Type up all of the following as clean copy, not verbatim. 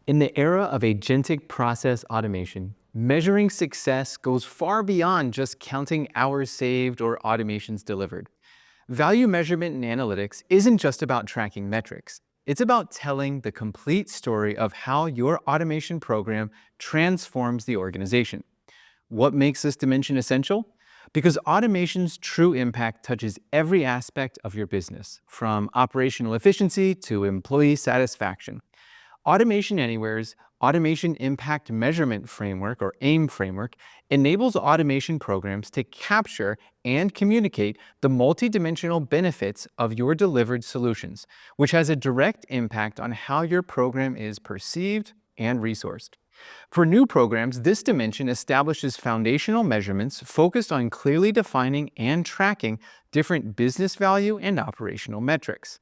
In the era of agentic process automation, measuring success goes far beyond just counting hours saved or automations delivered. Value measurement and analytics isn't just about tracking metrics. It's about telling the complete story of how your automation program transforms the organization. What makes this dimension essential? Because automation's true impact touches every aspect of your business, from operational efficiency to employee satisfaction. Automation Anywhere's Automation Impact Measurement Framework, or AIM framework, enables automation programs to capture and communicate the multidimensional benefits of your delivered solutions, which has a direct impact on how your program is perceived and resourced. For new programs, this dimension establishes foundational measurements focused on clearly defining and tracking different business value and operational metrics.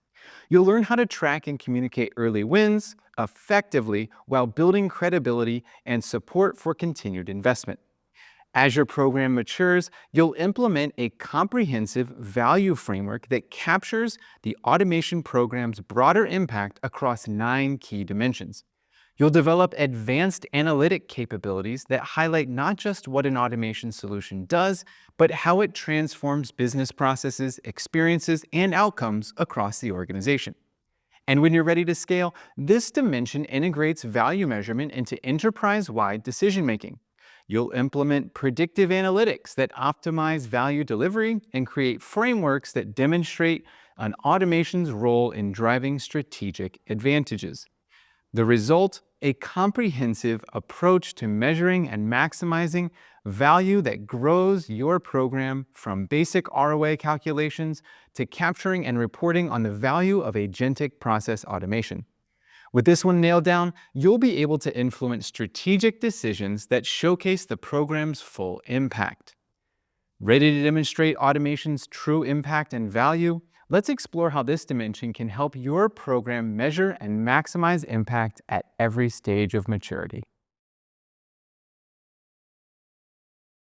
You'll learn how to track and communicate early wins effectively while building credibility and support for continued investment. As your program matures, you'll implement a comprehensive value framework that captures the automation program's broader impact across 9 key dimensions. You'll develop advanced analytic capabilities that highlight not just what an automation solution does, but how it transforms business processes, experiences, and outcomes across the organization. And when you're ready to scale, this dimension integrates value measurement into enterprise-wide decision-making. You'll implement predictive analytics that optimize value delivery and create frameworks that demonstrate an automation's role in driving strategic advantages. The result, a comprehensive approach to measuring and maximizing value that grows your program from basic ROA calculations to capturing and reporting on the value of agentic process automation. With this one nailed down, you'll be able to influence strategic decisions that showcase the program's full impact. Ready to demonstrate automation's true impact and value? Let's explore how this dimension can help your program measure and maximize impact at every stage of maturity.